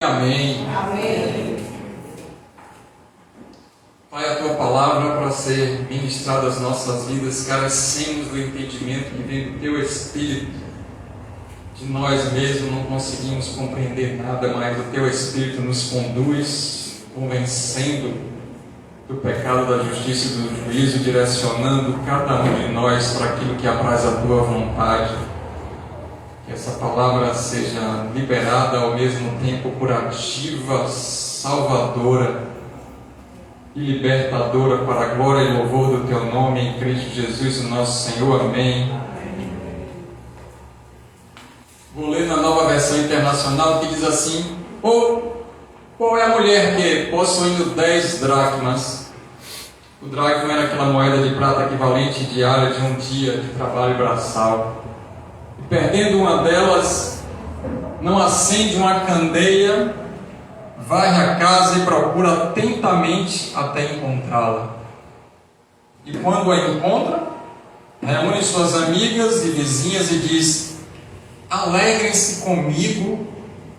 Amém. Amém. Pai, a Tua palavra para ser ministrada às nossas vidas, carecemos do entendimento que vem do Teu Espírito. De nós mesmos não conseguimos compreender nada, mas o Teu Espírito nos conduz, convencendo do pecado, da justiça e do juízo, direcionando cada um de nós para aquilo que apraz a Tua vontade. Que essa palavra seja liberada ao mesmo tempo curativa, salvadora e libertadora para a glória e louvor do Teu nome em Cristo Jesus, o nosso Senhor. Amém. Vou ler na Nova Versão Internacional que diz assim: qual é a mulher que, possuindo 10 dracmas, o dracma era aquela moeda de prata equivalente diária de um dia de trabalho braçal, perdendo uma delas, não acende uma candeia, varre a casa e procura atentamente até encontrá-la. E quando a encontra, reúne suas amigas e vizinhas e diz: alegrem-se comigo,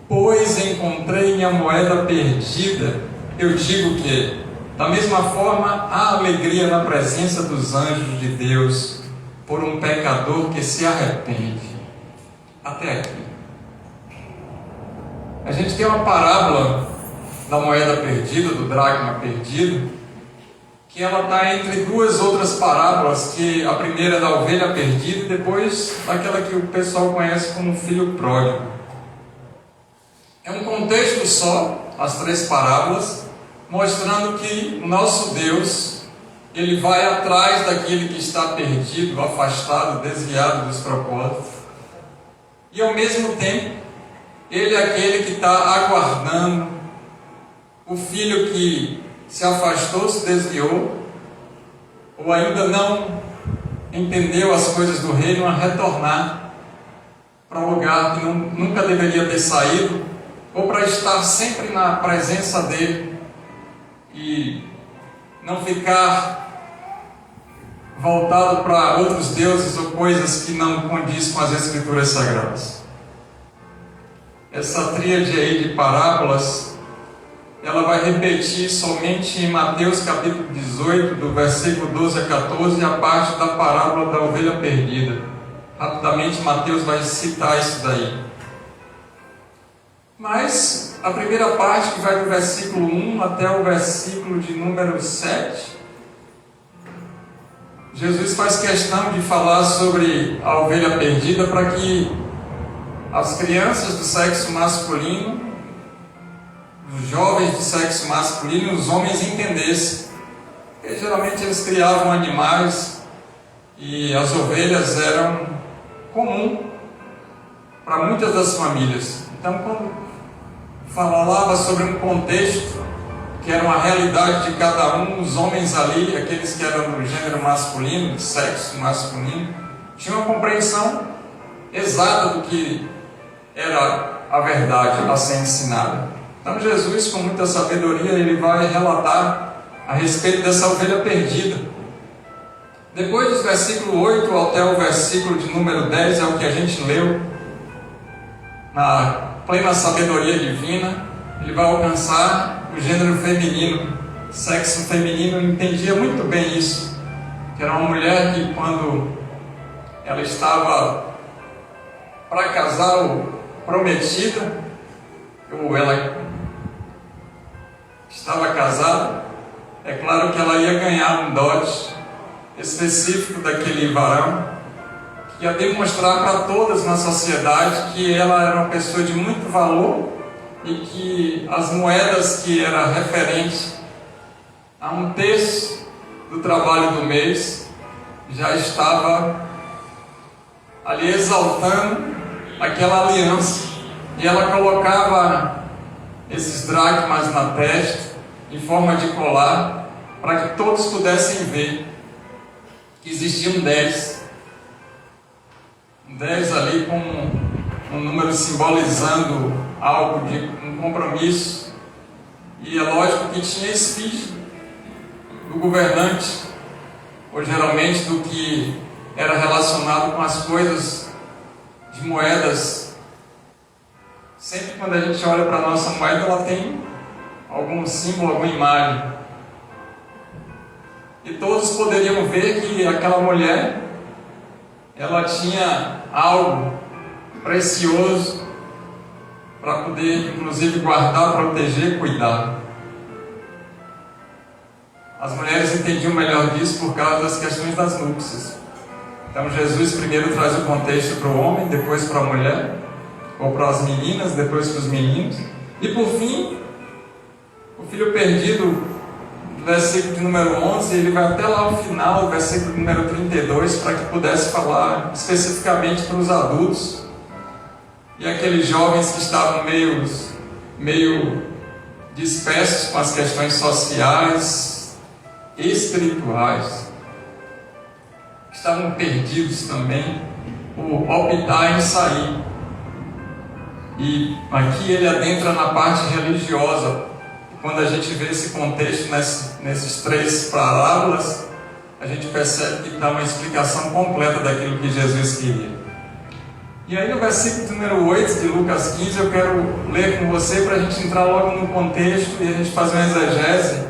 pois encontrei minha moeda perdida. Eu digo que, da mesma forma, há alegria na presença dos anjos de Deus por um pecador que se arrepende. Até aqui. A gente tem uma parábola da moeda perdida, do dracma perdido, que ela está entre duas outras parábolas, que a primeira é da ovelha perdida e depois daquela que o pessoal conhece como filho pródigo. É um contexto só, as três parábolas, mostrando que o nosso Deus, Ele vai atrás daquele que está perdido, afastado, desviado dos propósitos. E ao mesmo tempo, Ele é aquele que está aguardando o filho que se afastou, se desviou, ou ainda não entendeu as coisas do reino, a retornar para um lugar que nunca deveria ter saído, ou para estar sempre na presença dEle e não ficar voltado para outros deuses ou coisas que não condiz com as Escrituras Sagradas. Essa tríade aí de parábolas, ela vai repetir somente em Mateus capítulo 18, do versículo 12 a 14, a parte da parábola da ovelha perdida. Rapidamente Mateus vai citar isso daí. Mas a primeira parte, que vai do versículo 1 até o versículo de número 7, Jesus faz questão de falar sobre a ovelha perdida para que as crianças do sexo masculino, os jovens do sexo masculino e os homens entendessem. Porque geralmente eles criavam animais e as ovelhas eram comum para muitas das famílias. Então, quando falava sobre um contexto que era uma realidade de cada um, os homens ali, aqueles que eram do gênero masculino, do sexo masculino, tinham uma compreensão exata do que era a verdade a ser ensinada. Então Jesus, com muita sabedoria, ele vai relatar a respeito dessa ovelha perdida. Depois dos versículos 8 até o versículo de número 10, é o que a gente leu, na plena sabedoria divina, ele vai alcançar o gênero feminino, sexo feminino. Entendia muito bem isso, que era uma mulher que, quando ela estava para casar ou prometida, ou ela estava casada, é claro que ela ia ganhar um dote específico daquele varão, que ia demonstrar para todas na sociedade que ela era uma pessoa de muito valor e que as moedas que era referente a um terço do trabalho do mês já estava ali exaltando aquela aliança, e ela colocava esses dracmas na testa em forma de colar para que todos pudessem ver que existiam 10 ali com um número simbolizando algo de um compromisso. E é lógico que tinha esfinge do governante, ou geralmente do que era relacionado com as coisas de moedas Sempre quando a gente olha para a nossa moeda, ela tem algum símbolo, alguma imagem. E todos poderiam ver que aquela mulher, ela tinha algo precioso para poder, inclusive, guardar, proteger, cuidar. As mulheres entendiam melhor disso por causa das questões das núpcias. Então Jesus primeiro traz o contexto para o homem, depois para a mulher, ou para as meninas, depois para os meninos. E por fim, o filho perdido, versículo de número 11, ele vai até lá ao final, versículo de número 32, para que pudesse falar especificamente para os adultos e aqueles jovens que estavam meio dispersos com as questões sociais, espirituais, que estavam perdidos também por optar em sair. E aqui ele adentra na parte religiosa. Quando a gente vê esse contexto nesses 3 parábolas, a gente percebe que dá uma explicação completa daquilo que Jesus queria. E aí no versículo número 8 de Lucas 15, eu quero ler com você para a gente entrar logo no contexto e a gente fazer uma exegese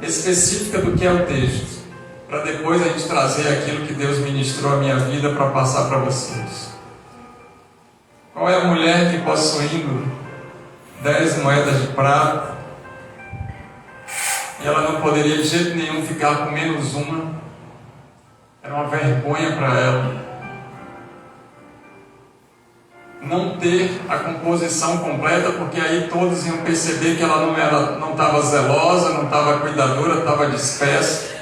específica do que é o texto, para depois a gente trazer aquilo que Deus ministrou à minha vida para passar para vocês. Qual é a mulher que, possuindo 10 moedas de prata, e ela não poderia de jeito nenhum ficar com menos uma? Era uma vergonha para ela não ter a composição completa, porque aí todos iam perceber que ela não estava zelosa, não estava cuidadora, estava dispersa.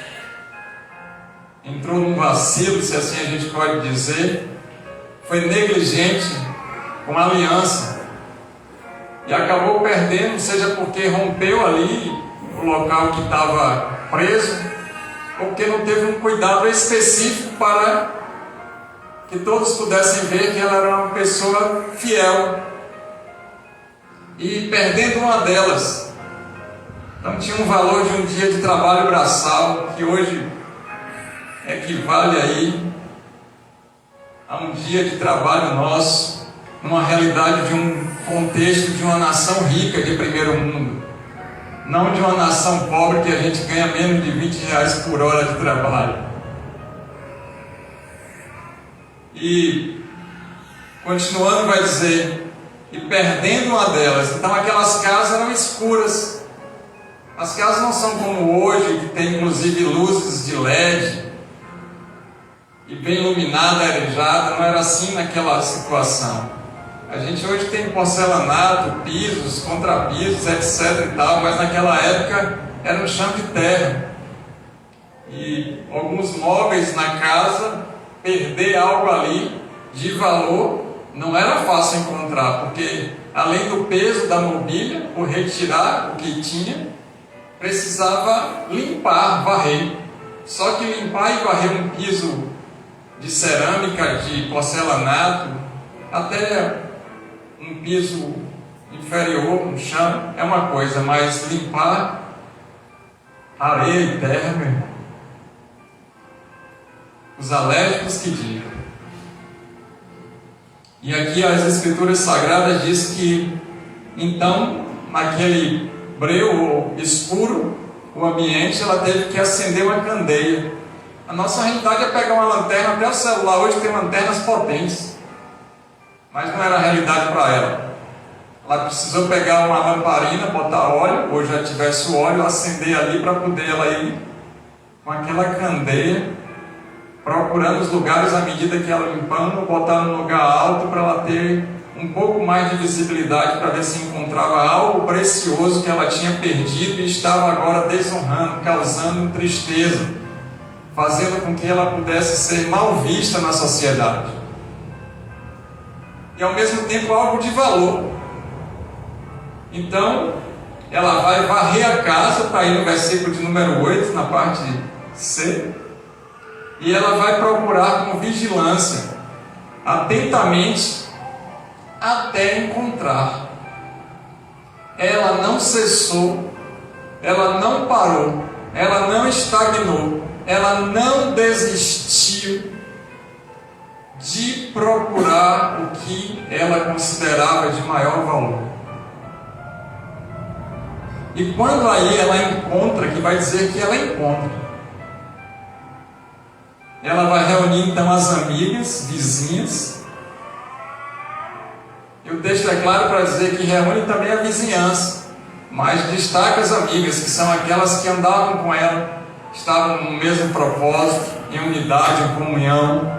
Entrou num vacilo, se assim a gente pode dizer. Foi negligente com a aliança e acabou perdendo, seja porque rompeu ali o local que estava preso, ou porque não teve um cuidado específico para que todos pudessem ver que ela era uma pessoa fiel. E perdendo uma delas, então tinha um valor de um dia de trabalho braçal, que hoje equivale aí a um dia de trabalho nosso, numa realidade de um contexto de uma nação rica de primeiro mundo, não de uma nação pobre que a gente ganha menos de R$20 por hora de trabalho. E continuando vai dizer, e perdendo uma delas. Então aquelas casas eram escuras. As casas não são como hoje, que tem inclusive luzes de LED e bem iluminada, arejada. Não era assim naquela situação. A gente hoje tem porcelanato, pisos, contrapisos, etc e tal, mas naquela época era um chão de terra. E alguns móveis na casa, perder algo ali de valor não era fácil encontrar, porque além do peso da mobília, por retirar o que tinha, precisava limpar, varrer. Só que limpar e varrer um piso de cerâmica, de porcelanato, até um piso inferior, um chão, é uma coisa, mas limpar areia e terra, meu irmão, os alérgicos que digam. E aqui as Escrituras Sagradas diz que, então, naquele breu escuro, o ambiente, ela teve que acender uma candeia. A nossa realidade é pegar uma lanterna, até o celular hoje tem lanternas potentes, mas não era a realidade para ela. Ela precisou pegar uma lamparina, botar óleo, ou já tivesse o óleo, acender ali para poder ela ir com aquela candeia, procurando os lugares à medida que ela limpando, botar num lugar alto para ela ter um pouco mais de visibilidade, para ver se encontrava algo precioso que ela tinha perdido e estava agora desonrando, causando tristeza, fazendo com que ela pudesse ser mal vista na sociedade. E ao mesmo tempo algo de valor. Então, ela vai varrer a casa, está aí no versículo de número 8, na parte C, e ela vai procurar com vigilância, atentamente, até encontrar. Ela não cessou, ela não parou, ela não estagnou, ela não desistiu de procurar o que ela considerava de maior valor. E quando aí ela encontra, que vai dizer que ela encontra, ela vai reunir então as amigas, vizinhas. E o texto é claro para dizer que reúne também a vizinhança, mas destaca as amigas, que são aquelas que andavam com ela, estavam no mesmo propósito, em unidade, em comunhão.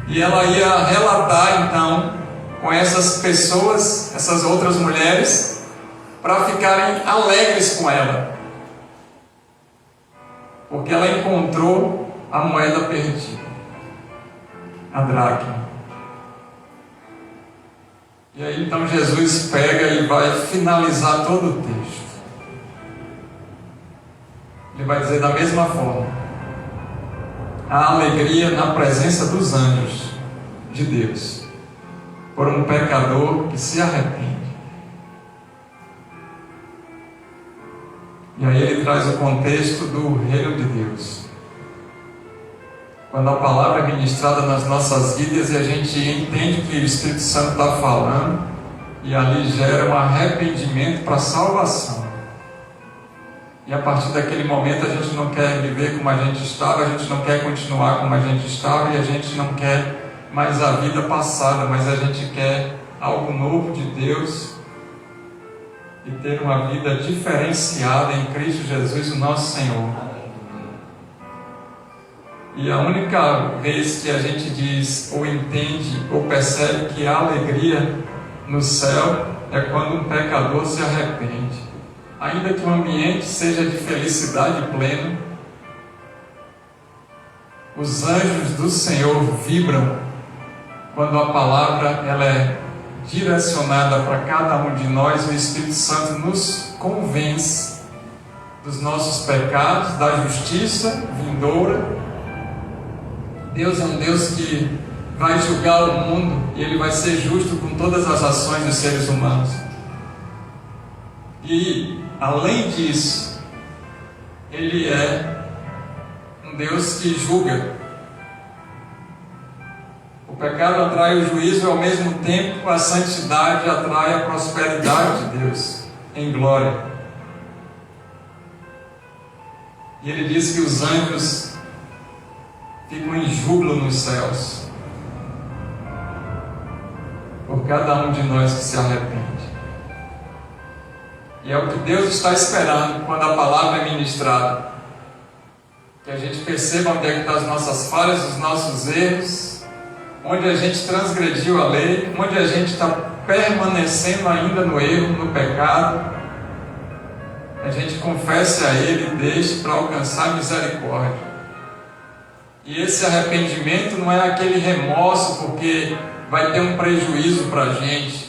E ela ia relatar então com essas pessoas, essas outras mulheres, para ficarem alegres com ela, porque ela encontrou a moeda perdida, a dracma. E aí então Jesus pega e vai finalizar todo o texto. Ele vai dizer da mesma forma: a alegria na presença dos anjos de Deus por um pecador que se arrepende. E aí ele traz o contexto do reino de Deus. Quando a palavra é ministrada nas nossas vidas e a gente entende que o Espírito Santo está falando, e ali gera um arrependimento para a salvação. E a partir daquele momento a gente não quer viver como a gente estava, a gente não quer continuar como a gente estava, e a gente não quer mais a vida passada, mas a gente quer algo novo de Deus e ter uma vida diferenciada em Cristo Jesus, o nosso Senhor. E a única vez que a gente diz, ou entende, ou percebe que há alegria no céu é quando um pecador se arrepende. Ainda que o ambiente seja de felicidade plena, os anjos do Senhor vibram quando a palavra ela é direcionada para cada um de nós. O Espírito Santo nos convence dos nossos pecados, da justiça vindoura. Deus é um Deus que vai julgar o mundo e Ele vai ser justo com todas as ações dos seres humanos. E, além disso, Ele é um Deus que julga. O pecado atrai o juízo e, ao mesmo tempo, a santidade atrai a prosperidade de Deus em glória. E Ele diz que os anjos ficam em júbilo nos céus por cada um de nós que se arrepende. E é o que Deus está esperando quando a palavra é ministrada, que a gente perceba onde é que estão as nossas falhas, os nossos erros, onde a gente transgrediu a lei, onde a gente está permanecendo ainda no erro, no pecado. A gente confesse a Ele e deixe para alcançar misericórdia. E esse arrependimento não é aquele remorso porque vai ter um prejuízo para a gente.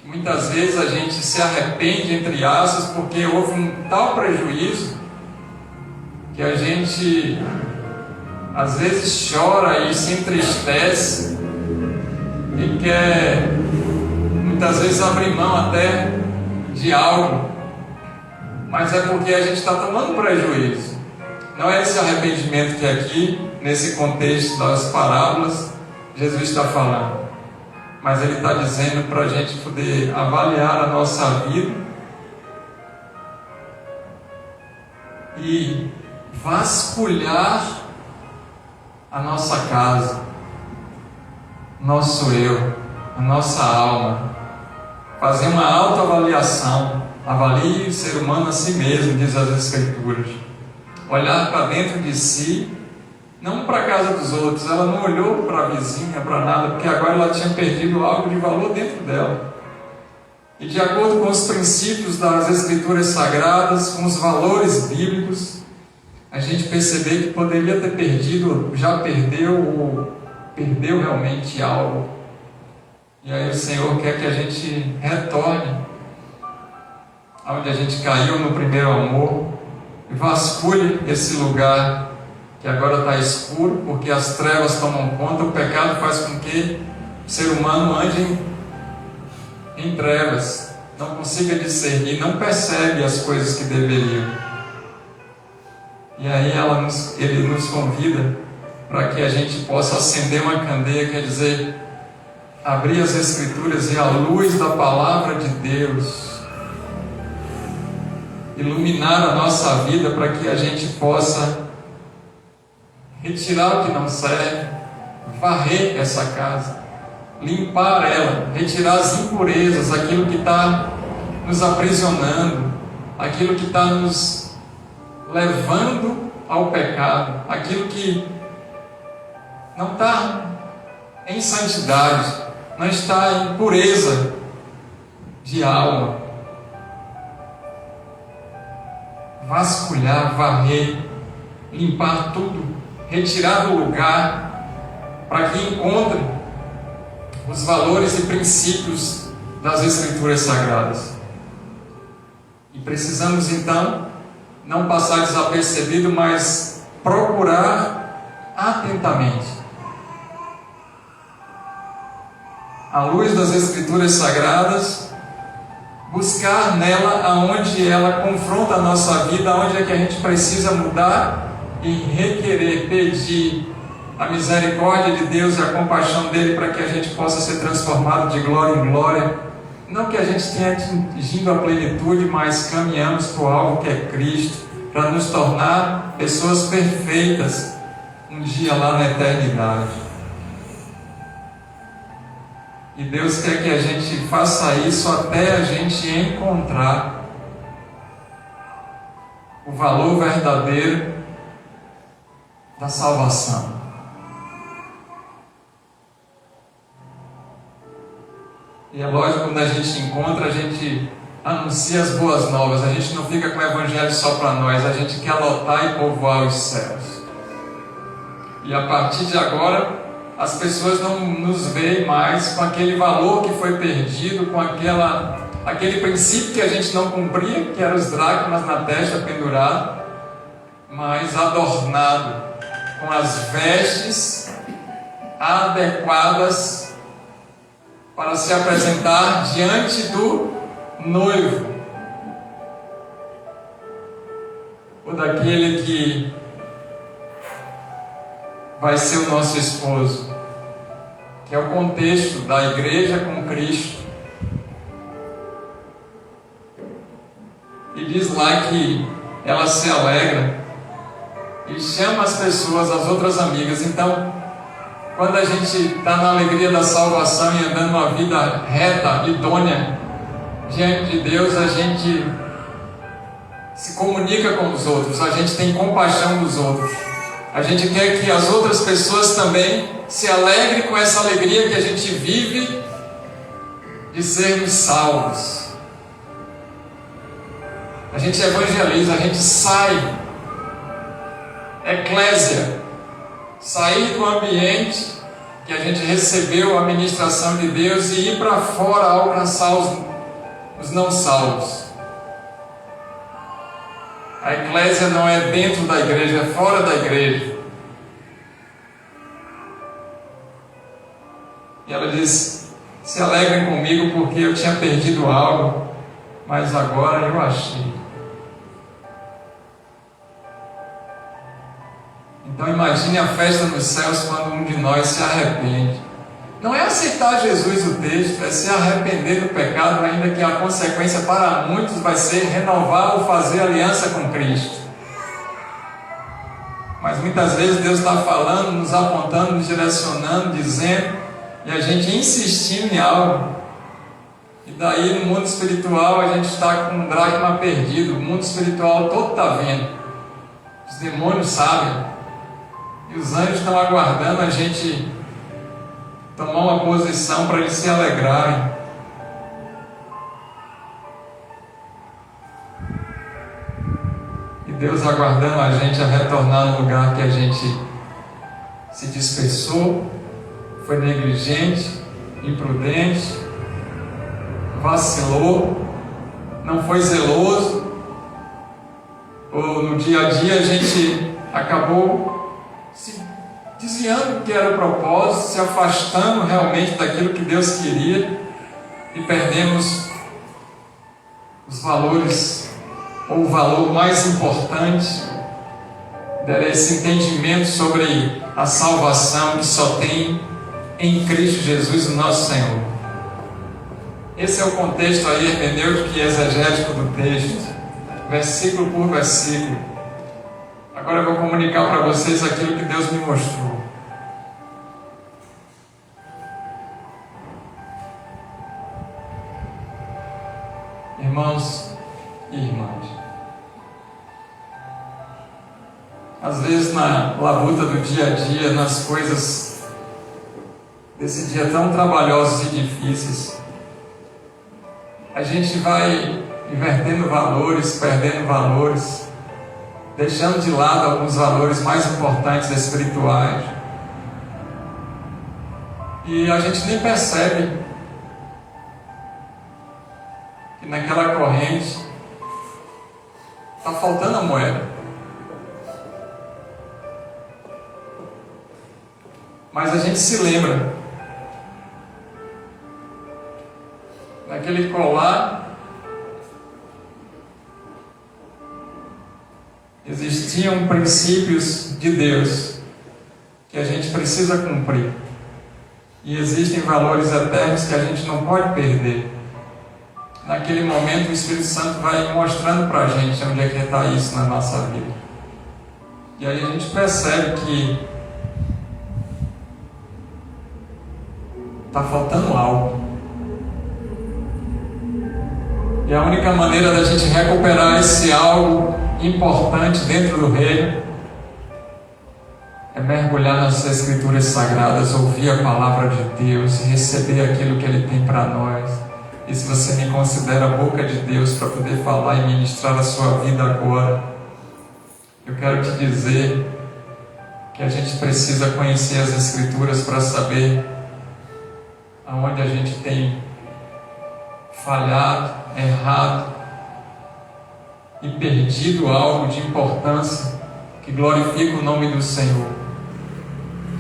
Muitas vezes a gente se arrepende, entre aspas, porque houve um tal prejuízo que a gente às vezes chora e se entristece e quer muitas vezes abrir mão até de algo, mas é porque a gente está tomando prejuízo. Não é esse arrependimento que aqui, nesse contexto das parábolas, Jesus está falando. Mas Ele está dizendo para a gente poder avaliar a nossa vida e vasculhar a nossa casa, nosso eu, a nossa alma, fazer uma autoavaliação. Avalie o ser humano a si mesmo, diz as Escrituras. Olhar para dentro de si, não para a casa dos outros. Ela não olhou para a vizinha, para nada, porque agora ela tinha perdido algo de valor dentro dela. E de acordo com os princípios das Escrituras Sagradas, com os valores bíblicos, a gente perceber que poderia ter perdido, já perdeu, ou perdeu realmente algo. E aí o Senhor quer que a gente retorne aonde a gente caiu no primeiro amor, e vasculhe esse lugar que agora está escuro, porque as trevas tomam conta. O pecado faz com que o ser humano ande em trevas, não consiga discernir, não percebe as coisas que deveriam. E aí ele nos convida para que a gente possa acender uma candeia, quer dizer, abrir as Escrituras e a luz da Palavra de Deus iluminar a nossa vida, para que a gente possa retirar o que não serve, varrer essa casa, limpar ela, retirar as impurezas, aquilo que está nos aprisionando, aquilo que está nos levando ao pecado, aquilo que não está em santidade, não está em pureza de alma. Vasculhar, varrer, limpar tudo, retirar do lugar, para que encontre os valores e princípios das Escrituras Sagradas. E precisamos então não passar desapercebido, mas procurar atentamente à luz das Escrituras Sagradas, buscar nela aonde ela confronta a nossa vida, aonde é que a gente precisa mudar e requerer, pedir a misericórdia de Deus e a compaixão dele, para que a gente possa ser transformado de glória em glória. Não que a gente tenha atingido a plenitude, mas caminhamos para o alvo que é Cristo, para nos tornar pessoas perfeitas um dia lá na eternidade. E Deus quer que a gente faça isso até a gente encontrar o valor verdadeiro da salvação. E é lógico, quando a gente encontra, a gente anuncia as boas novas. A gente não fica com o evangelho só para nós, a gente quer lotar e povoar os céus. E a partir de agora, as pessoas não nos veem mais com aquele valor que foi perdido, com aquele princípio que a gente não cumpria, que eram os dracmas na testa pendurado, mas adornado com as vestes adequadas para se apresentar diante do noivo, ou daquele que vai ser o nosso esposo, que é o contexto da igreja com Cristo. E diz lá que ela se alegra e chama as pessoas, as outras amigas. Então, quando a gente está na alegria da salvação e andando uma vida reta, idônea diante de Deus, a gente se comunica com os outros, a gente tem compaixão dos outros. A gente quer que as outras pessoas também se alegrem com essa alegria que a gente vive de sermos salvos. A gente evangeliza, a gente sai, eclésia, sair do ambiente que a gente recebeu a ministração de Deus e ir para fora alcançar os não salvos. A eclésia não é dentro da igreja, é fora da igreja. E ela diz: se alegrem comigo porque eu tinha perdido algo, mas agora eu achei. Então imagine a festa nos céus quando um de nós se arrepende. Não é aceitar Jesus o texto, é se arrepender do pecado, ainda que a consequência para muitos vai ser renovar ou fazer aliança com Cristo. Mas muitas vezes Deus está falando, nos apontando, nos direcionando, dizendo, e a gente insistindo em algo. E daí no mundo espiritual a gente está com um dracma perdido. O mundo espiritual todo está vendo. Os demônios sabem. E os anjos estão aguardando a gente tomar uma posição para eles se alegrarem. E Deus aguardando a gente a retornar no lugar que a gente se dispersou, foi negligente, imprudente, vacilou, não foi zeloso, ou no dia a dia a gente acabou se desviando do que era o propósito, se afastando realmente daquilo que Deus queria, e perdemos os valores, ou o valor mais importante, esse entendimento sobre a salvação que só tem em Cristo Jesus, o nosso Senhor. Esse é o contexto aí hermenêutico e exegético do texto, versículo por versículo. Agora eu vou comunicar para vocês aquilo que Deus me mostrou. Irmãos e irmãs, às vezes na labuta do dia a dia, nas coisas desse dia tão trabalhosos e difíceis, a gente vai invertendo valores, perdendo valores, deixando de lado alguns valores mais importantes espirituais, e a gente nem percebe que naquela corrente está faltando a moeda. Mas a gente se lembra daquele colar. Existiam princípios de Deus que a gente precisa cumprir, e existem valores eternos que a gente não pode perder. Naquele momento o Espírito Santo vai mostrando para a gente onde é que está isso na nossa vida, e aí a gente percebe que está faltando algo, e a única maneira da gente recuperar esse algo importante dentro do reino é mergulhar nas Escrituras Sagradas, ouvir a palavra de Deus e receber aquilo que Ele tem para nós. E se você me considera a boca de Deus para poder falar e ministrar a sua vida agora, eu quero te dizer que a gente precisa conhecer as Escrituras para saber aonde a gente tem falhado, errado e perdido algo de importância que glorifica o nome do Senhor.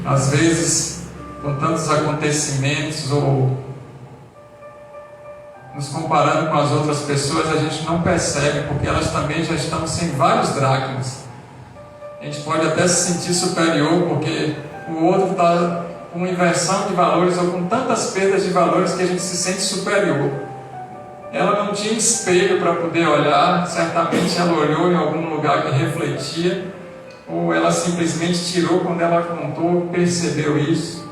Às vezes, com tantos acontecimentos ou nos comparando com as outras pessoas, a gente não percebe, porque elas também já estão sem vários dracmas. A gente pode até se sentir superior porque o outro está com uma inversão de valores ou com tantas perdas de valores que a gente se sente superior. Ela não tinha espelho para poder olhar, certamente ela olhou em algum lugar que refletia, ou ela simplesmente tirou quando ela contou, percebeu isso.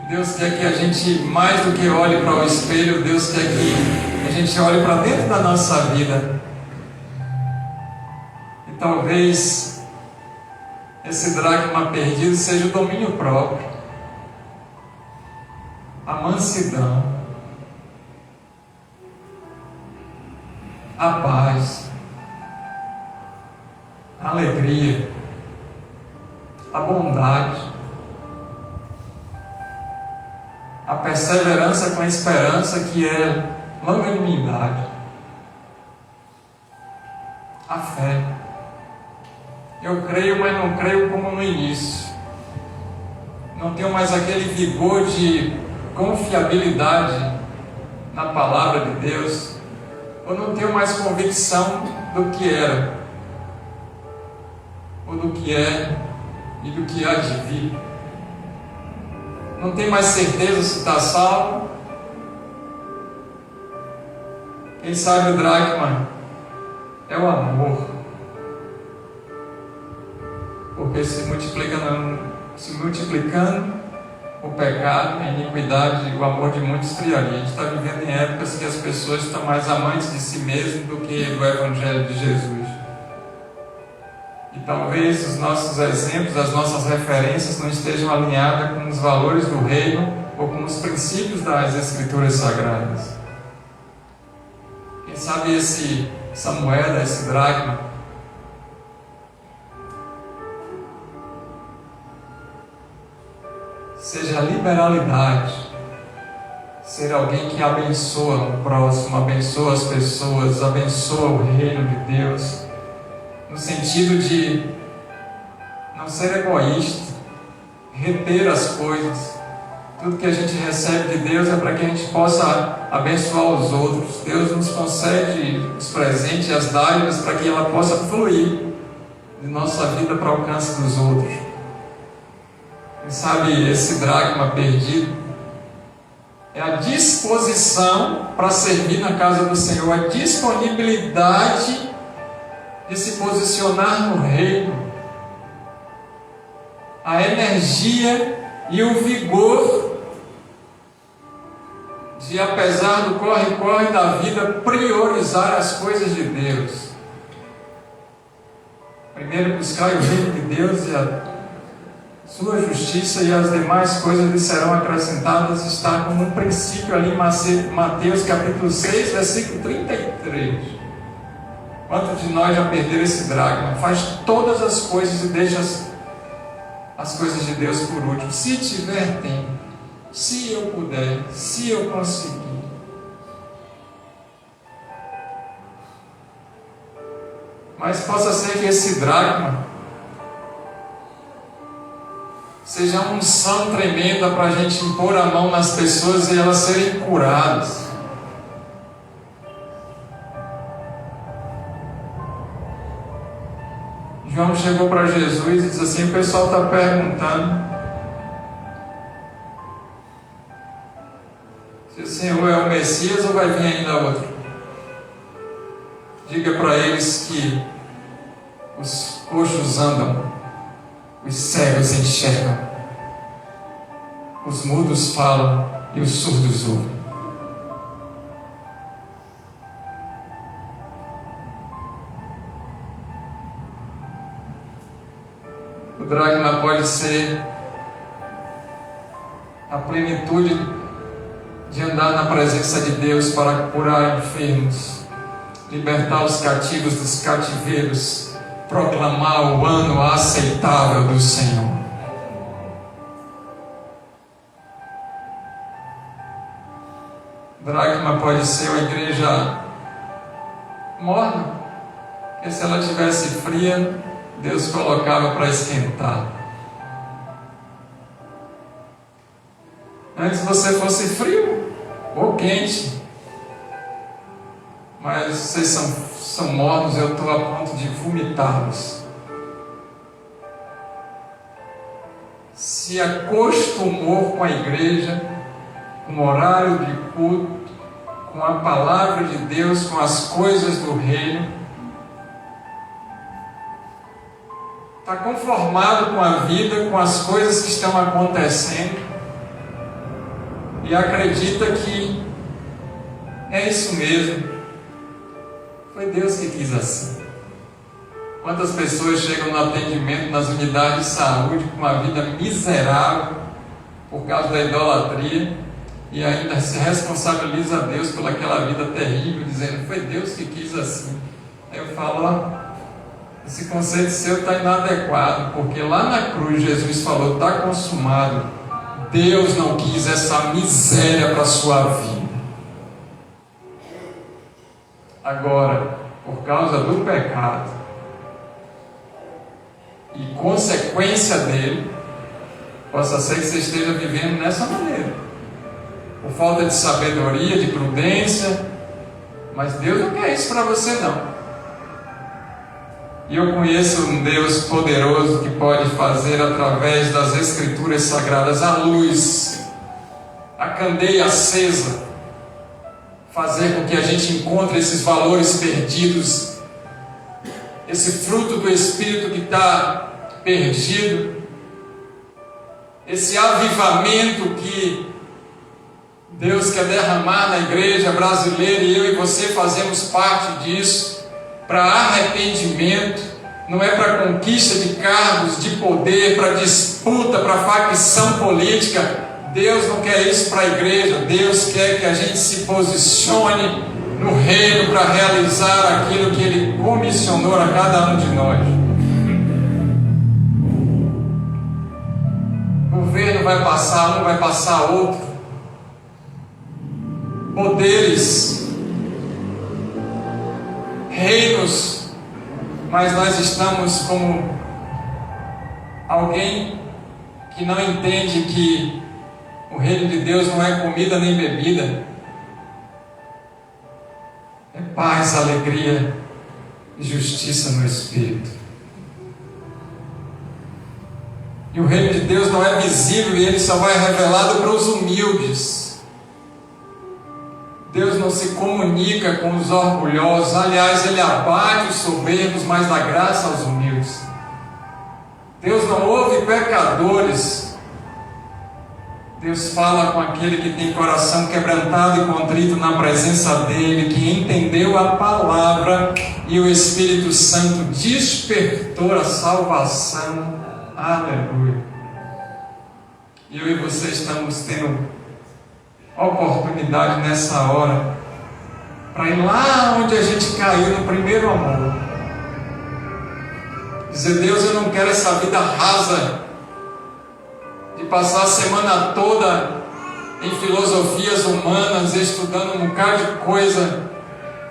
Deus quer que a gente, mais do que olhe para o espelho, Deus quer que a gente olhe para dentro da nossa vida. E talvez esse dracma perdido seja o domínio próprio, a mansidão, a paz, a alegria, a bondade, a perseverança com a esperança, que é longanimidade, a fé. Eu creio, mas não creio como no início. Não tenho mais aquele vigor de confiabilidade na palavra de Deus, ou não tenho mais convicção do que era, ou do que é e do que há de vir. Não tem mais certeza se está salvo. Quem sabe o dracma é o amor, porque se multiplicando o pecado, a iniquidade e o amor de muitos esfriaria. A gente está vivendo em épocas que as pessoas estão mais amantes de si mesmas do que do Evangelho de Jesus. E talvez os nossos exemplos, as nossas referências não estejam alinhadas com os valores do reino ou com os princípios das Escrituras Sagradas. Quem sabe essa moeda, esse dracma, seja a liberalidade, ser alguém que abençoa o próximo, abençoa as pessoas, abençoa o reino de Deus, no sentido de não ser egoísta, reter as coisas. Tudo que a gente recebe de Deus é para que a gente possa abençoar os outros. Deus nos concede os presentes, as dádivas, para que ela possa fluir. de nossa vida para o alcance dos outros. Quem sabe esse dracma perdido é a disposição para servir na casa do Senhor, a disponibilidade de se posicionar no reino, a energia e o vigor de, apesar do corre-corre da vida, priorizar as coisas de Deus. Primeiro buscar o reino de Deus e a sua justiça, e as demais coisas lhe serão acrescentadas. Está como um princípio ali em Mateus capítulo 6, versículo 33. Quantos de nós já perderam esse dracma? Faz todas as coisas e deixa as coisas de Deus por último. Se tiver tempo, se eu puder, se eu conseguir. Mas possa ser que esse dracma seja uma unção tremenda para a gente impor a mão nas pessoas e elas serem curadas. João chegou para Jesus e disse assim: o pessoal está perguntando se o Senhor é o Messias ou vai vir ainda outro. Diga para eles que os coxos andam, os cegos enxergam, os mudos falam e os surdos ouvem. O dracma pode ser a plenitude de andar na presença de Deus para curar enfermos, libertar os cativos dos cativeiros, proclamar o ano aceitável do Senhor. Dracma pode ser uma igreja morna, porque se ela estivesse fria, Deus colocava para esquentar. Antes você fosse frio ou quente, mas vocês são mornos, eu estou a ponto de vomitá-los. Se acostumou com a igreja, com o horário de culto, com a palavra de Deus, com as coisas do reino, está conformado com a vida, com as coisas que estão acontecendo, e acredita que é isso mesmo, foi Deus que quis assim. Quantas pessoas chegam no atendimento nas unidades de saúde com uma vida miserável por causa da idolatria e ainda se responsabiliza a Deus pelaquela vida terrível, dizendo: foi Deus que quis assim. Aí eu falo: esse conceito seu está inadequado, porque lá na cruz Jesus falou: está consumado. Deus não quis essa miséria para a sua vida. Agora, por causa do pecado e consequência dele, possa ser que você esteja vivendo dessa maneira, por falta de sabedoria, de prudência, mas Deus não quer isso para você não. E eu conheço um Deus poderoso que pode fazer através das Escrituras Sagradas a luz, a candeia acesa, fazer com que a gente encontre esses valores perdidos, esse fruto do Espírito que está perdido, esse avivamento que Deus quer derramar na igreja brasileira, e eu e você fazemos parte disso, para arrependimento, não é para conquista de cargos, de poder, para disputa, para facção política. Deus não quer isso para a igreja. Deus quer que a gente se posicione no reino para realizar aquilo que Ele comissionou a cada um de nós. O governo vai passar, um vai passar outro. Poderes, reinos, mas nós estamos como alguém que não entende que o reino de Deus não é comida nem bebida, é paz, alegria e justiça no Espírito. E o reino de Deus não é visível e ele só vai revelado para os humildes. Deus não se comunica com os orgulhosos. Aliás, ele abate os soberbos, mas dá graça aos humildes. Deus não ouve pecadores. Deus fala com aquele que tem coração quebrantado e contrito na presença dele, que entendeu a palavra e o Espírito Santo despertou a salvação. Aleluia. E eu e você estamos tendo oportunidade nessa hora para ir lá onde a gente caiu no primeiro amor. Dizer: Deus, eu não quero essa vida rasa de passar a semana toda em filosofias humanas, estudando um bocado de coisa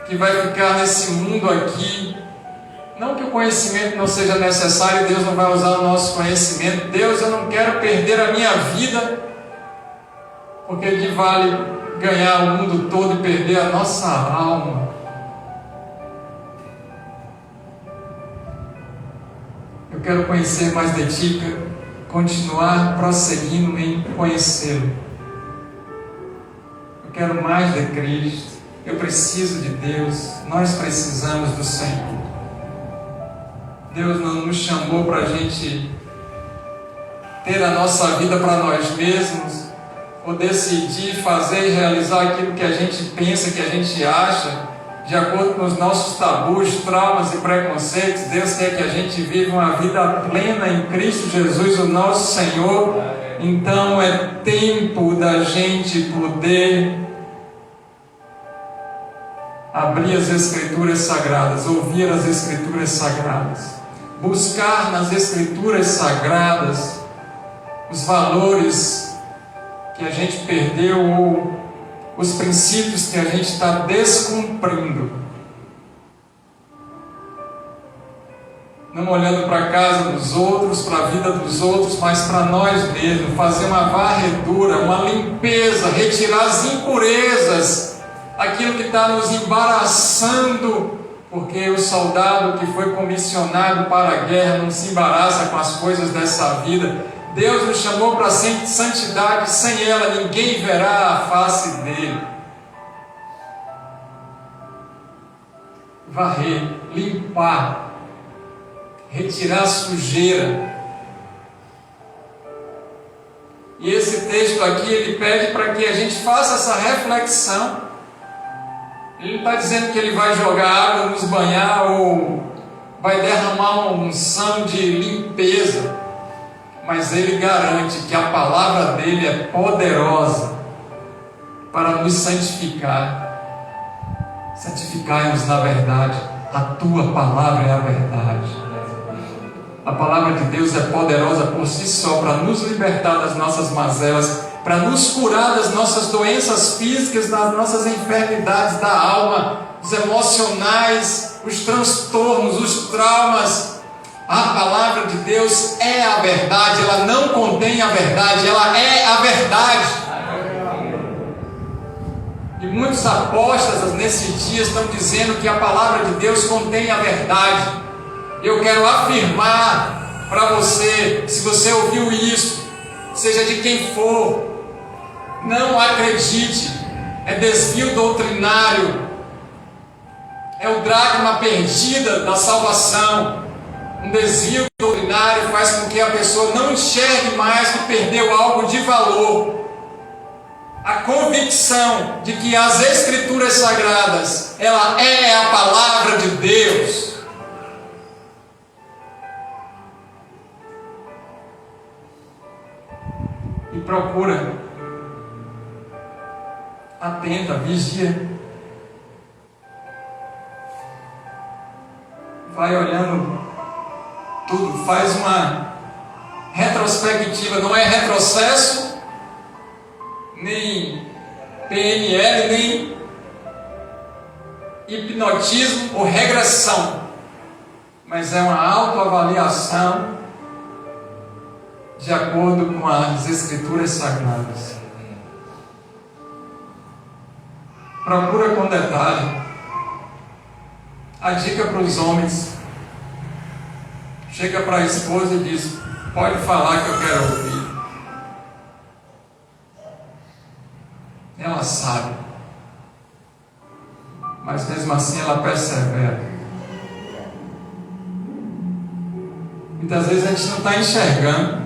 que vai ficar nesse mundo aqui. Não que o conhecimento não seja necessário, Deus não vai usar o nosso conhecimento. Deus, eu não quero perder a minha vida, porque que vale ganhar o mundo todo e perder a nossa alma? Eu quero conhecer mais de Ti, continuar prosseguindo em conhecê-lo. Eu quero mais de Cristo. Eu preciso de Deus. Nós precisamos do Senhor. Deus não nos chamou para a gente ter a nossa vida para nós mesmos, ou decidir fazer e realizar aquilo que a gente pensa, que a gente acha, de acordo com os nossos tabus, traumas e preconceitos. Deus quer que a gente viva uma vida plena em Cristo Jesus, o nosso Senhor. Então é tempo da gente poder abrir as Escrituras Sagradas, ouvir as Escrituras Sagradas, buscar nas Escrituras Sagradas os valores que a gente perdeu ou os princípios que a gente está descumprindo. Não olhando para a casa dos outros, para a vida dos outros, mas para nós mesmos. Fazer uma varredura, uma limpeza, retirar as impurezas, aquilo que está nos embaraçando, porque o soldado que foi comissionado para a guerra não se embaraça com as coisas dessa vida. Deus nos chamou para santidade, sem ela ninguém verá a face dele. Varrer, limpar, retirar a sujeira. E esse texto aqui, ele pede para que a gente faça essa reflexão. Ele não está dizendo que ele vai jogar água, nos banhar ou vai derramar uma unção de limpeza. Mas ele garante que a palavra dele é poderosa para nos santificar. Santificai-nos na verdade. A tua palavra é a verdade. A palavra de Deus é poderosa por si só para nos libertar das nossas mazelas, para nos curar das nossas doenças físicas, das nossas enfermidades da alma, os emocionais, os transtornos, os traumas. A palavra de Deus é a verdade, ela não contém a verdade, ela é a verdade. E muitos apóstolos nesse dia estão dizendo que a palavra de Deus contém a verdade. Eu quero afirmar para você, se você ouviu isso, seja de quem for, não acredite, é desvio doutrinário, é o dracma perdida da salvação. Um desvio doutrinário faz com que a pessoa não enxergue mais que perdeu algo de valor. A convicção de que as Escrituras Sagradas, ela é a palavra de Deus. E procura, atenta, vigia. Vai olhando tudo, faz uma retrospectiva, não é retrocesso, nem PNL, nem hipnotismo ou regressão, mas é uma autoavaliação de acordo com as Escrituras Sagradas. Procura com detalhe. A dica para os homens: chega para a esposa e diz: Pode falar que eu quero ouvir. Ela sabe. Mas mesmo assim ela persevera. Muitas vezes a gente não está enxergando.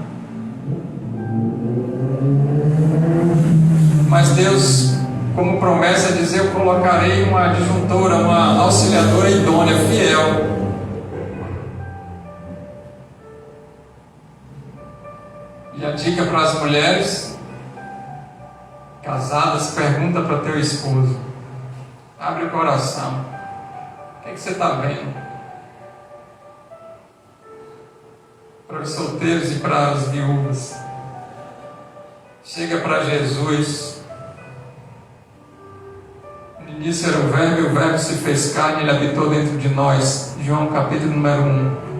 Mas Deus, como promessa, diz: eu colocarei uma adjuntora, uma auxiliadora idônea, fiel. E a dica para as mulheres casadas: pergunta para teu esposo. Abre o coração. O que é que você está vendo? Para os solteiros e para as viúvas. Chega para Jesus. No início era o Verbo, e o Verbo se fez carne, ele habitou dentro de nós. João capítulo número 1.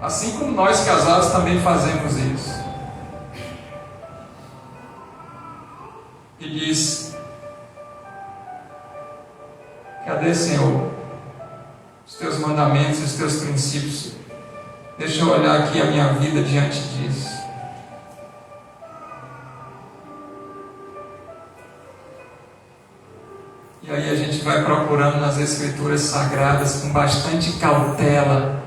Assim como nós casados também fazemos isso. E diz: cadê, Senhor, os teus mandamentos, os teus princípios? Deixa eu olhar aqui a minha vida diante disso. E aí a gente vai procurando nas Escrituras Sagradas com bastante cautela,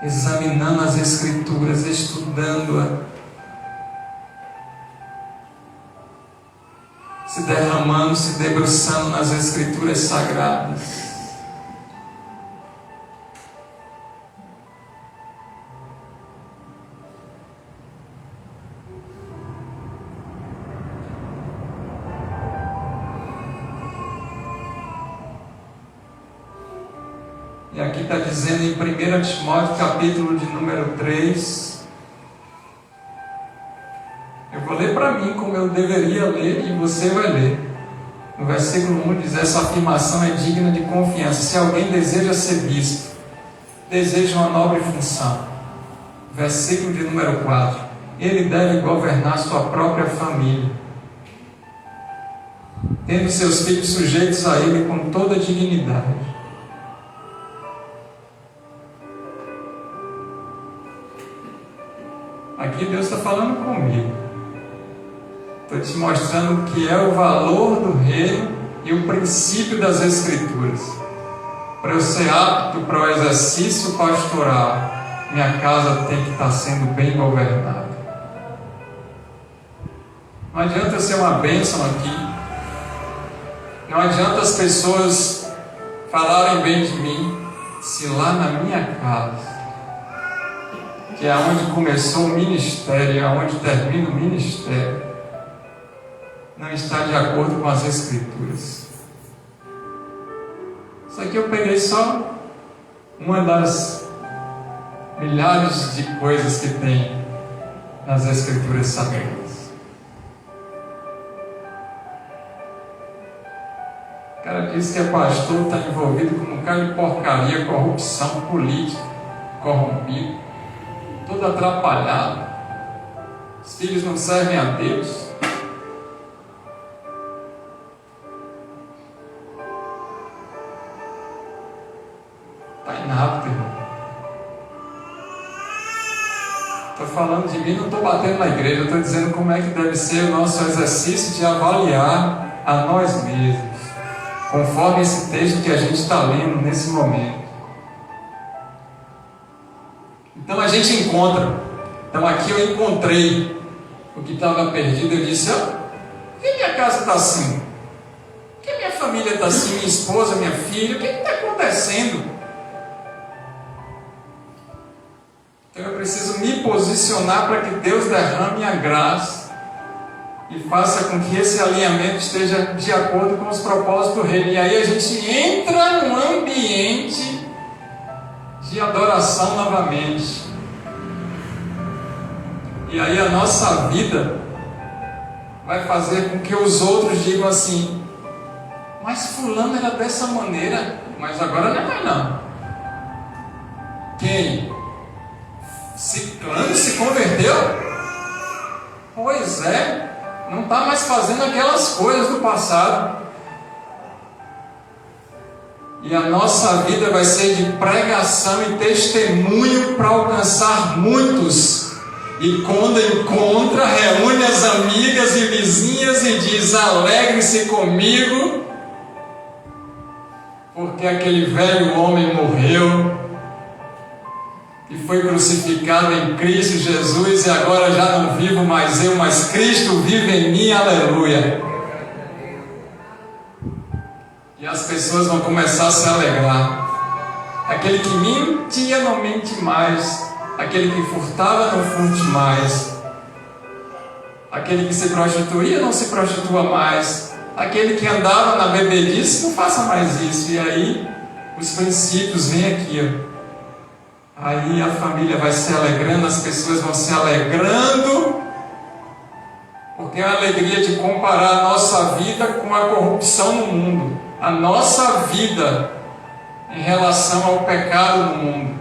examinando as Escrituras, estudando-a, se derramando, se debruçando nas Escrituras Sagradas. E aqui está dizendo em 1 Timóteo, capítulo de número 3. Eu vou ler para mim como eu deveria ler, e você vai ler. No versículo 1 diz: essa afirmação é digna de confiança. Se alguém deseja ser visto, deseja uma nobre função. Versículo de número 4. Ele deve governar sua própria família, tendo seus filhos sujeitos a ele com toda dignidade. Aqui Deus está falando comigo. Estou te mostrando o que é o valor do reino e o princípio das Escrituras. Para eu ser apto para o exercício pastoral, minha casa tem que estar sendo bem governada. Não adianta eu ser uma bênção aqui. Não adianta as pessoas falarem bem de mim, se lá na minha casa, que é onde começou o ministério, é onde termina o ministério, não está de acordo com as Escrituras. Isso aqui eu peguei só uma das milhares de coisas que tem nas Escrituras Sagradas. O cara diz que é pastor, está envolvido com um bocado de porcaria, corrupção, política, corrompido, todo atrapalhado. Os filhos não servem a Deus. Está inapto, irmão. Estou falando de mim, não estou batendo na igreja. Estou dizendo como é que deve ser o nosso exercício de avaliar a nós mesmos, conforme esse texto que a gente está lendo nesse momento. Então a gente encontra. Então aqui eu encontrei o que estava perdido. Eu disse: por que minha casa está assim? Por que minha família está assim? Minha esposa, minha filha, o que está acontecendo? Então eu preciso me posicionar para que Deus derrame a graça e faça com que esse alinhamento esteja de acordo com os propósitos do reino. E aí a gente entra num ambiente de adoração novamente. E aí a nossa vida vai fazer com que os outros digam assim: mas fulano era dessa maneira, mas agora não é mais não. Quem? Ciclano se converteu? Pois é, não está mais fazendo aquelas coisas do passado. E a nossa vida vai ser de pregação e testemunho para alcançar muitos. E quando encontra, reúne as amigas e vizinhas e diz: alegre-se comigo, porque aquele velho homem morreu e foi crucificado em Cristo Jesus, e agora já não vivo mais eu, mas Cristo vive em mim, aleluia. E as pessoas vão começar a se alegrar. Aquele que mentia não mente mais, aquele que furtava não furte mais, aquele que se prostituía não se prostitua mais, aquele que andava na bebedice não faça mais isso. E aí os princípios vêm aqui, ó. Aí a família vai se alegrando, as pessoas vão se alegrando, porque é a alegria de comparar a nossa vida com a corrupção no mundo, a nossa vida em relação ao pecado no mundo,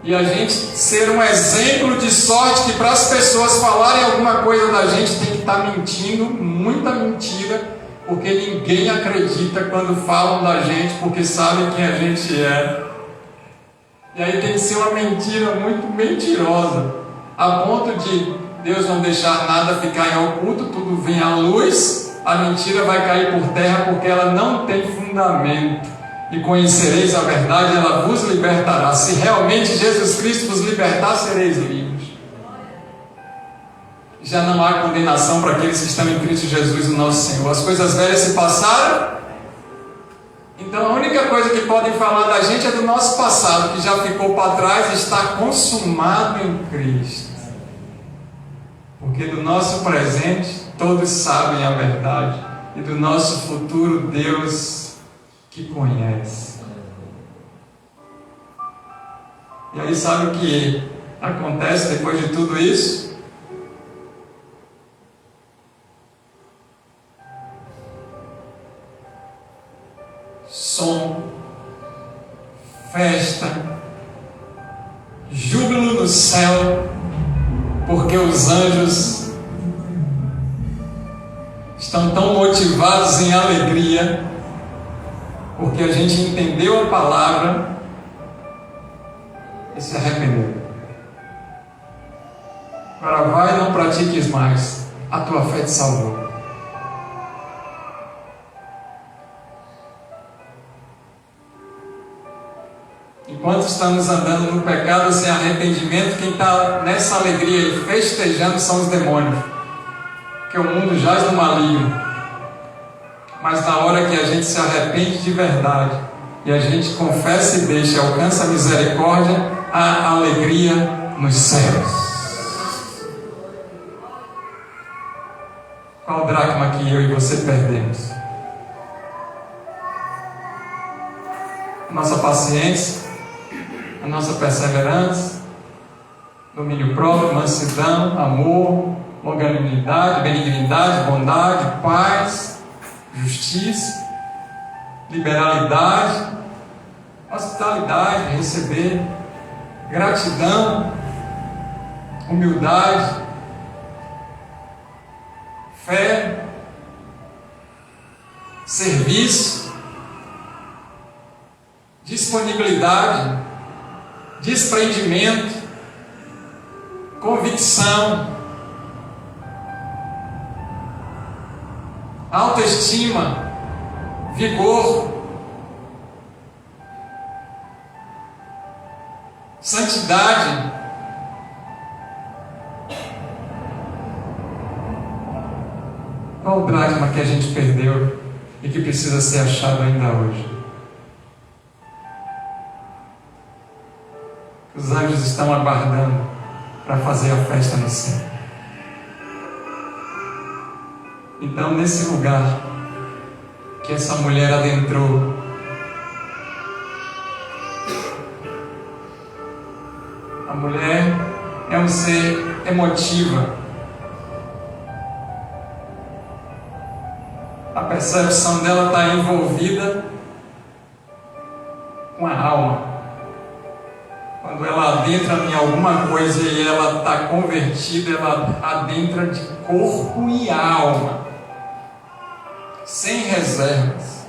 e a gente ser um exemplo de sorte que para as pessoas falarem alguma coisa da gente tem que estar mentindo, muita mentira, porque ninguém acredita quando falam da gente, porque sabem quem a gente é. E aí tem que ser uma mentira muito mentirosa, a ponto de Deus não deixar nada ficar em oculto, tudo vem à luz, a mentira vai cair por terra porque ela não tem fundamento. E conhecereis a verdade, ela vos libertará. Se realmente Jesus Cristo vos libertar, sereis livres. Já não há condenação para aqueles que estão em Cristo Jesus, o nosso Senhor. As coisas velhas se passaram. Então a única coisa que podem falar da gente é do nosso passado, que já ficou para trás e está consumado em Cristo. Porque do nosso presente todos sabem a verdade, e do nosso futuro Deus que conhece. E aí sabe o que acontece depois de tudo isso? Som, festa, júbilo no céu, porque os anjos estão tão motivados em alegria, porque a gente entendeu a palavra e se arrependeu. Agora vai e não pratiques mais, a tua fé te salvou. Enquanto estamos andando no pecado sem arrependimento, quem está nessa alegria e festejando são os demônios, porque o mundo jaz no maligno. Mas na hora que a gente se arrepende de verdade e a gente confessa e deixa, alcança a misericórdia, a alegria nos céus. Qual dracma que eu e você perdemos? A nossa paciência, a nossa perseverança, domínio próprio, mansidão, amor, longanimidade, benignidade, bondade, paz, justiça, liberalidade, hospitalidade, receber, gratidão, humildade, fé, serviço, disponibilidade, desprendimento, convicção, autoestima, vigor, santidade, qual o dracma que a gente perdeu e que precisa ser achado ainda hoje? Os anjos estão aguardando para fazer a festa no céu. Então, nesse lugar que essa mulher adentrou, a mulher é um ser emotiva. A percepção dela está envolvida com a alma. Quando ela adentra em alguma coisa e ela está convertida, ela adentra de corpo e alma, sem reservas.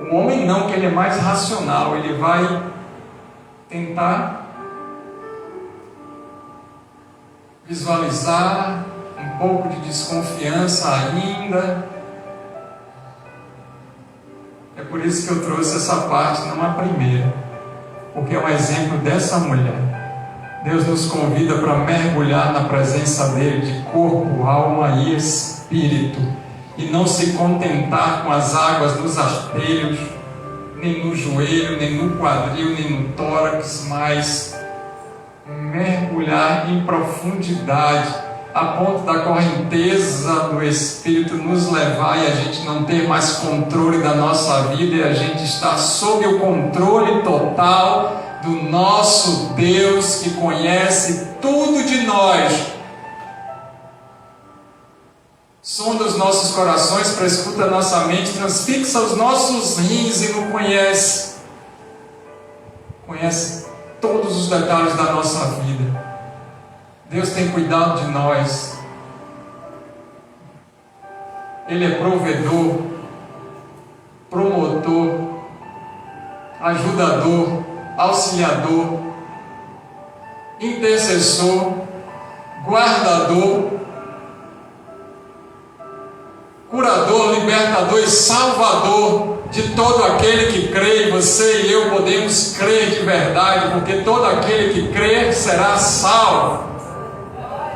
O homem não, que ele é mais racional, ele vai tentar visualizar um pouco de desconfiança ainda. É por isso que eu trouxe essa parte, não a primeira, porque é um exemplo dessa mulher. Deus nos convida para mergulhar na presença dele de corpo, alma e espírito, e não se contentar com as águas dos artelhos, nem no joelho, nem no quadril, nem no tórax, mas mergulhar em profundidade, a ponto da correnteza do Espírito nos levar e a gente não ter mais controle da nossa vida e a gente estar sob o controle total do nosso Deus, que conhece tudo de nós. Sonda os nossos corações, prescuta a nossa mente, transfixa os nossos rins e nos conhece. Conhece todos os detalhes da nossa vida. Deus tem cuidado de nós. Ele é provedor, promotor, ajudador, auxiliador, intercessor, guardador, curador, libertador e salvador de todo aquele que crê. E você e eu podemos crer de verdade, porque todo aquele que crê será salvo.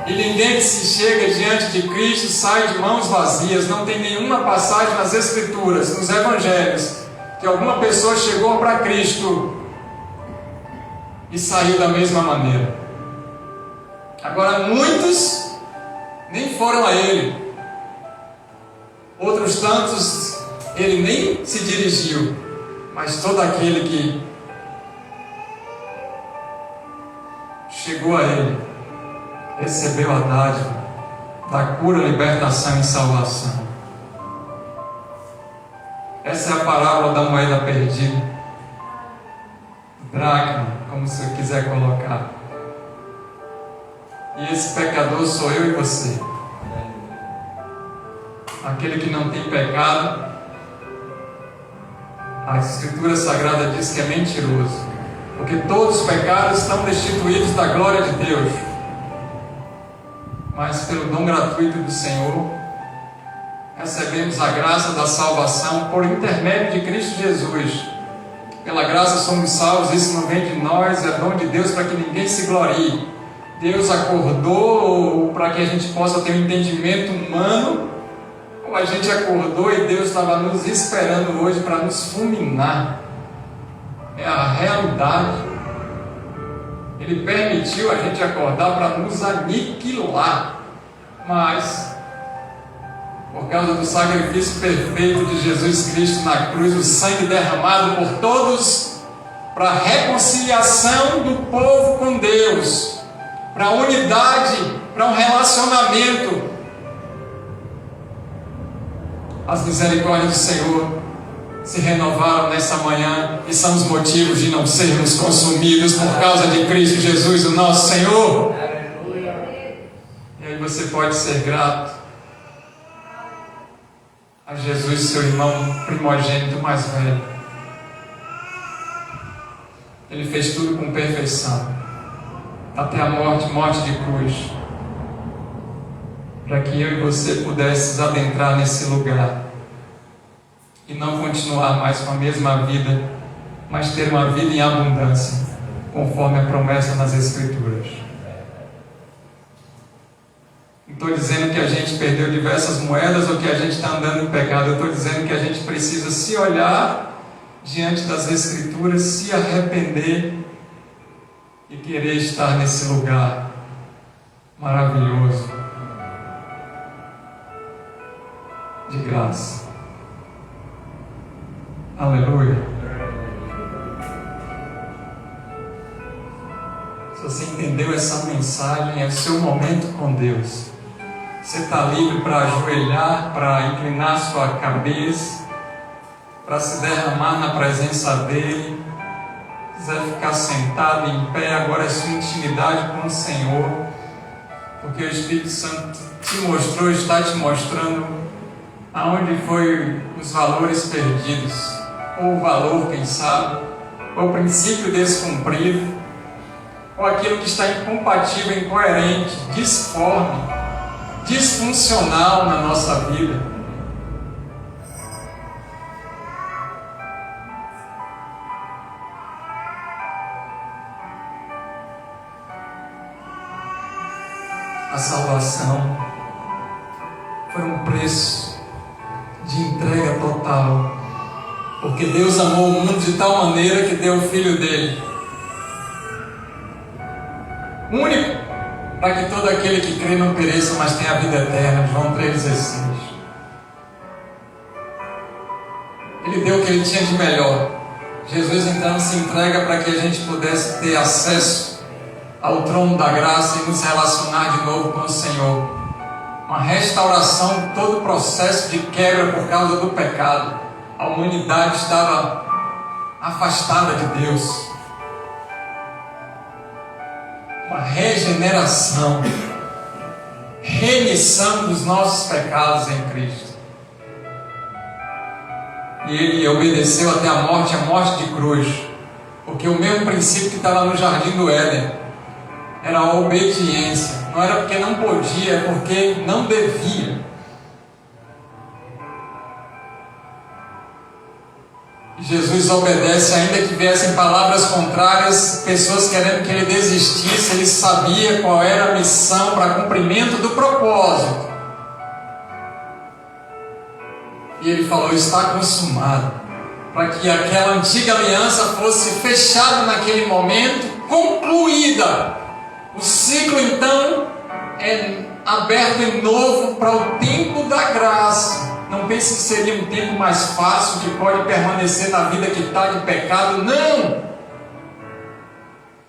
E ninguém que se chega diante de Cristo sai de mãos vazias. Não tem nenhuma passagem nas Escrituras, nos Evangelhos, que alguma pessoa chegou para Cristo e saiu da mesma maneira. Agora, muitos nem foram a Ele. Outros tantos, Ele nem se dirigiu. Mas todo aquele que chegou a Ele, recebeu a dádiva da cura, libertação e salvação. Essa é a parábola da moeda perdida, dracma, como você quiser colocar. E esse pecador sou eu e você. Aquele que não tem pecado, a Escritura Sagrada diz que é mentiroso, porque todos os pecados estão destituídos da glória de Deus. Mas pelo dom gratuito do Senhor, recebemos a graça da salvação por intermédio de Cristo Jesus. Pela graça somos salvos, isso não vem de nós, é dom de Deus para que ninguém se glorie. Deus acordou para que a gente possa ter um entendimento humano, ou a gente acordou e Deus estava nos esperando hoje para nos fulminar. É a realidade. Ele permitiu a gente acordar para nos aniquilar, mas por causa do sacrifício perfeito de Jesus Cristo na cruz, o sangue derramado por todos, para a reconciliação do povo com Deus, para a unidade, para um relacionamento. As misericórdias do Senhor se renovaram nessa manhã e são os motivos de não sermos consumidos por causa de Cristo Jesus, o nosso Senhor. E aí você pode ser grato a Jesus, seu irmão primogênito mais velho. Ele fez tudo com perfeição, até a morte de cruz, para que eu e você pudéssemos adentrar nesse lugar e não continuar mais com a mesma vida, mas ter uma vida em abundância, conforme a promessa nas Escrituras. Não estou dizendo que a gente perdeu diversas moedas ou que a gente está andando em pecado. Eu estou dizendo que a gente precisa se olhar diante das Escrituras, se arrepender e querer estar nesse lugar maravilhoso de graça. Aleluia. Se você entendeu essa mensagem, é o seu momento com Deus. Você está livre para ajoelhar, para inclinar sua cabeça, para se derramar na presença dEle. Se quiser ficar sentado em pé, agora é sua intimidade com o Senhor, porque o Espírito Santo te mostrou, está te mostrando aonde foi os valores perdidos. ou o valor, quem sabe, ou o princípio descumprido, ou aquilo que está incompatível, incoerente, disforme, disfuncional na nossa vida. A salvação foi um preço de entrega total, porque Deus amou o mundo de tal maneira que deu o Filho dele, único, para que todo aquele que crê não pereça, mas tenha a vida eterna. João 3,16. Ele deu o que ele tinha de melhor. Jesus então se entrega para que a gente pudesse ter acesso ao trono da graça e nos relacionar de novo com o Senhor. Uma restauração de todo o processo de quebra por causa do pecado. A humanidade estava afastada de Deus. Uma regeneração, remissão dos nossos pecados em Cristo. E ele obedeceu até a morte de cruz, porque o mesmo princípio que estava no jardim do Éden era a obediência. Não era porque não podia, é porque não devia. E Jesus obedece, ainda que viessem palavras contrárias, pessoas querendo que ele desistisse. Ele sabia qual era a missão para cumprimento do propósito. E ele falou: está consumado, para que aquela antiga aliança fosse fechada naquele momento, concluída. O ciclo então é aberto de novo para o tempo da graça. Não pense que seria um tempo mais fácil, que pode permanecer na vida que está de pecado. Não!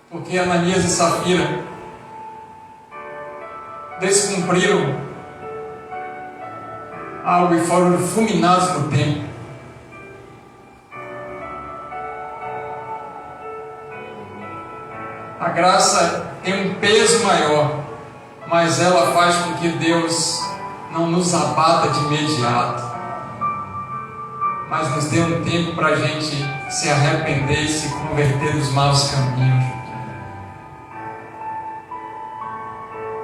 Porque Ananias e Safira descumpriram algo e foram fulminados no tempo. A graça tem um peso maior, mas ela faz com que Deus não nos abata de imediato, mas nos dê um tempo para a gente se arrepender e se converter dos maus caminhos.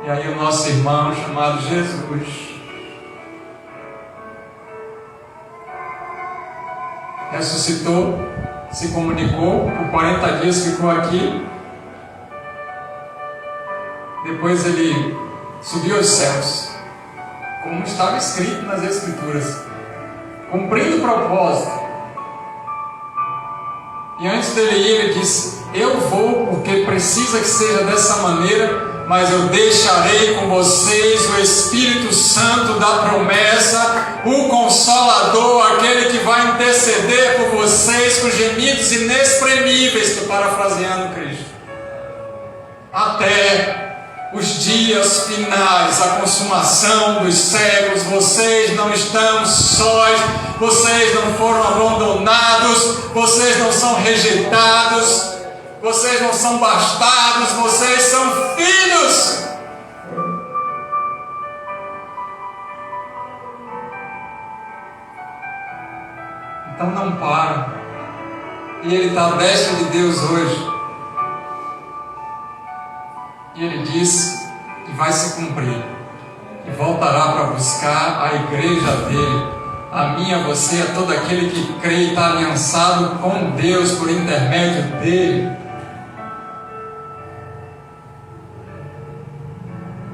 E aí o nosso irmão chamado Jesus ressuscitou, se comunicou, por 40 dias ficou aqui. Depois ele subiu aos céus, como estava escrito nas Escrituras, cumprindo o propósito. E antes dele ir, ele disse: eu vou porque precisa que seja dessa maneira, mas eu deixarei com vocês o Espírito Santo da promessa, o Consolador, aquele que vai interceder por vocês com gemidos inexprimíveis. Estou parafraseando Cristo. Até os dias finais, a consumação dos séculos. Vocês não estão sós, vocês não foram abandonados, vocês não são rejeitados, vocês não são bastardos, vocês são filhos. Então não para. E ele está à destra de Deus hoje. E ele diz que vai se cumprir, e voltará para buscar a igreja dele, a mim, a você, a todo aquele que crê e está aliançado com Deus por intermédio dele.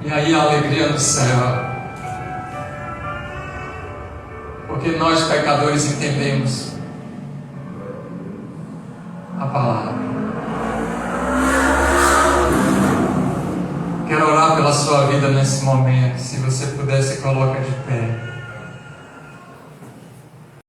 E aí a alegria do céu, porque nós pecadores entendemos a palavra. Quero orar pela sua vida nesse momento. Se você puder, se coloca de pé.